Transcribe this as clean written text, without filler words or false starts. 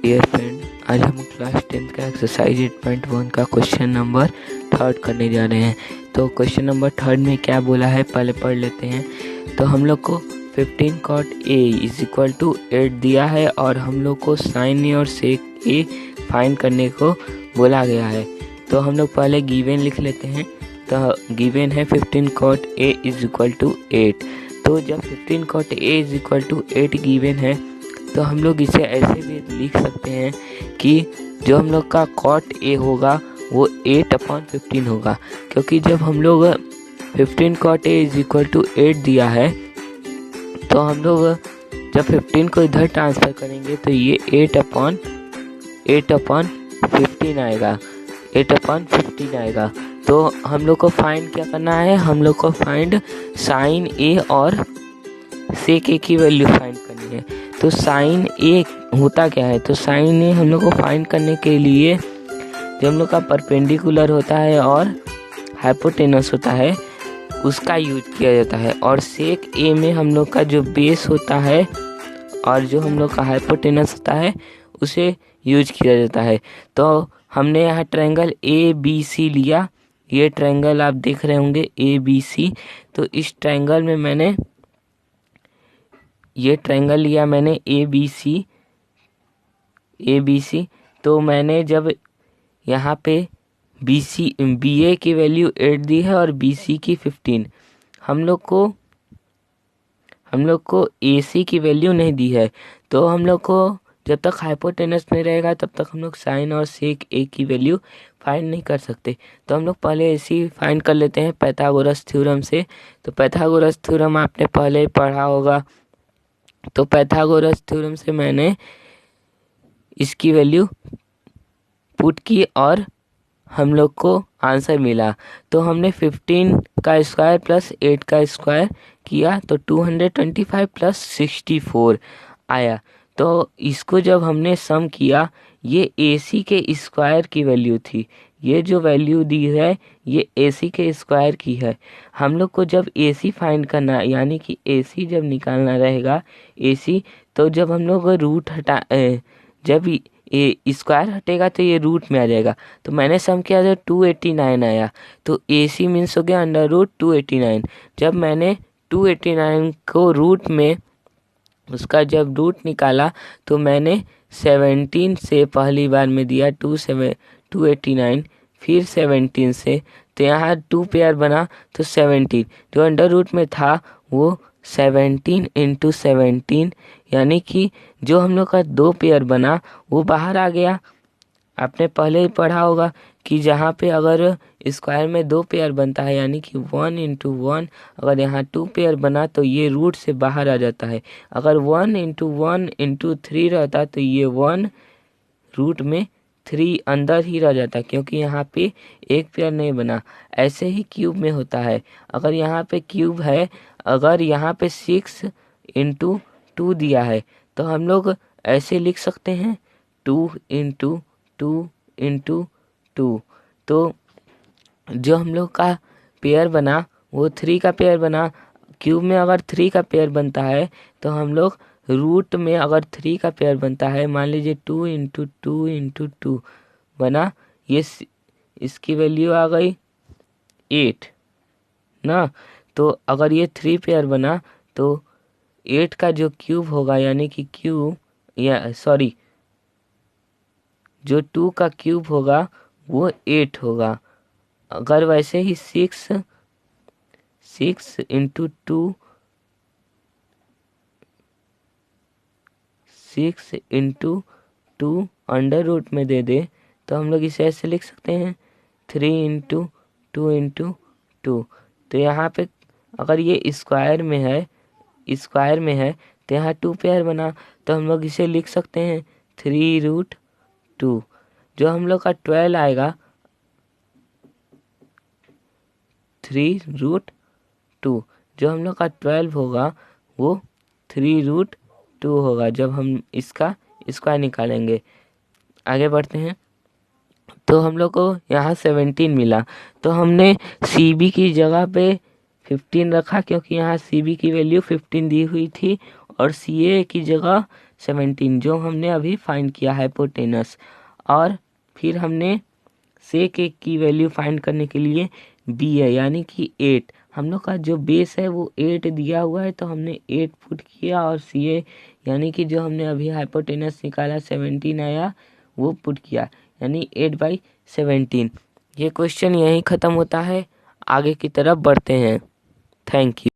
Dear friend, आज हम class 10 का एक्सरसाइज 8.1 का क्वेश्चन नंबर 3 करने जा रहे हैं। तो क्वेश्चन नंबर 3 में क्या बोला है पहले पढ़ लेते हैं। तो हम लोग को 15 cot a is equal to 8 दिया है और हम लोग को साइन ए और सेक ए फाइंड करने को बोला गया है। तो हम लोग पहले गिवन लिख लेते हैं। तो गिवन है 15 cot a is equal to 8। तो जब 15 cot a is equal to 8 given है तो हम लोग इसे ऐसे भी लिख सकते हैं कि जो हम लोग का cot a होगा वो 8/15 होगा, क्योंकि जब हम लोग 15 cot a is equal to 8 दिया है तो हम लोग जब 15 को इधर ट्रांसफ़र करेंगे तो ये 8/15 आएगा, 8/15 आएगा। तो हम लोग को फाइंड क्या करना है, हम लोग को फाइंड साइन ए और सेक ए की वैल्यू फाइंड करनी है। तो साइन ए होता क्या है, तो साइन ए हम लोग को फाइंड करने के लिए जो हम लोग का परपेंडिकुलर होता है और हाइपोटेनस होता है उसका यूज किया जाता है, और सेक ए में हम लोग का जो बेस होता है और जो हम लोग का हाइपोटेनस होता है उसे यूज किया जाता है। तो हमने यहाँ ट्रायंगल ए बी सी लिया, ये ट्रायंगल आप देख रहे होंगे ए बी सी। तो इस ट्रायंगल में मैंने ये ट्रायंगल लिया मैंने ए बी सी। तो मैंने जब यहाँ पे बी ए की वैल्यू 8 दी है और बी सी की 15, हम लोग को ए सी की वैल्यू नहीं दी है। तो हम लोग को जब तक हाइपोटेनस नहीं रहेगा तब तक हम लोग साइन और सेक ए की वैल्यू फाइंड नहीं कर सकते। तो हम लोग पहले ऐसे फाइंड कर लेते हैं पाइथागोरस थ्योरम से। तो पाइथागोरस थ्योरम आपने पहले ही पढ़ा होगा। तो पाइथागोरस थ्योरम से मैंने इसकी वैल्यू पुट की और हम लोग को आंसर मिला। तो हमने 15 का स्क्वायर प्लस 8 का स्क्वायर किया तो 225 प्लस 64 आया। तो इसको जब हमने सम किया, ये AC के स्क्वायर की वैल्यू थी। ये जो वैल्यू दी है ये AC के स्क्वायर की है। हम लोग को जब AC फाइंड करना यानी कि AC जब निकालना रहेगा AC, तो जब हम लोग रूट जब ये स्क्वायर हटेगा तो ये रूट में आ जाएगा। तो मैंने सम किया तो 289 आया। तो AC मीन्स हो गया √289। जब मैंने 289 को रूट में उसका जब रूट निकाला तो मैंने 17 से पहली बार में दिया 289, फिर 17 से, तो यहाँ 2 पेयर बना तो 17, जो अंडर रूट में था वो 17 × 17, यानी कि जो हम लोग का 2 पेयर बना वो बाहर आ गया। आपने पहले ही पढ़ा होगा कि जहाँ पे अगर स्क्वायर में 2 पेयर बनता है यानी कि 1 × 1, अगर यहाँ 2 पेयर बना तो ये रूट से बाहर आ जाता है। अगर 1 × 1 × 3 रहता तो ये 1 रूट में 3 अंदर ही रह जाता, क्योंकि यहाँ पे एक पेयर नहीं बना। ऐसे ही क्यूब में होता है। अगर यहाँ पे क्यूब है, अगर यहाँ पे 6 × 2 दिया है तो हम लोग ऐसे लिख सकते हैं 2 × 2 × 2। तो जो हम लोग का पेयर बना वो 3 का पेयर बना। क्यूब में अगर 3 का पेयर बनता है तो हम लोग रूट में अगर 3 का पेयर बनता है, मान लीजिए 2 × 2 × 2 बना, ये इसकी वैल्यू आ गई 8 ना। तो अगर ये 3 पेयर बना तो 8 का जो क्यूब होगा यानी कि जो 2 का क्यूब होगा वो 8 होगा। अगर वैसे ही 6 × 2 6 × 2 अंडर रूट में दे दे तो हम लोग इसे ऐसे लिख सकते हैं 3 × 2 × 2। तो यहाँ पे अगर ये स्क्वायर में है तो यहाँ 2 पेयर बना तो हम लोग इसे लिख सकते हैं 3√2। जो हम लोग का 12 आएगा 3√2, जो हम लोग का 12 होगा वो 3√2 होगा जब हम इसका स्क्वायर निकालेंगे। आगे बढ़ते हैं। तो हम लोग को यहाँ 17 मिला, तो हमने CB की जगह पे 15 रखा, क्योंकि यहाँ CB की वैल्यू 15 दी हुई थी, और CA की जगह 17 जो हमने अभी फाइंड किया हाइपोटेनस। और फिर हमने सेक एक की वैल्यू फाइंड करने के लिए बी है यानी कि 8। हम लोग का जो बेस है वो 8 दिया हुआ है, तो हमने 8 पुट किया और सी ए यानी कि जो हमने अभी हाइपोटेनस निकाला 17 आया वो पुट किया, यानी 8/17। ये क्वेश्चन यहीं ख़त्म होता है, आगे की तरफ बढ़ते हैं। Thank you.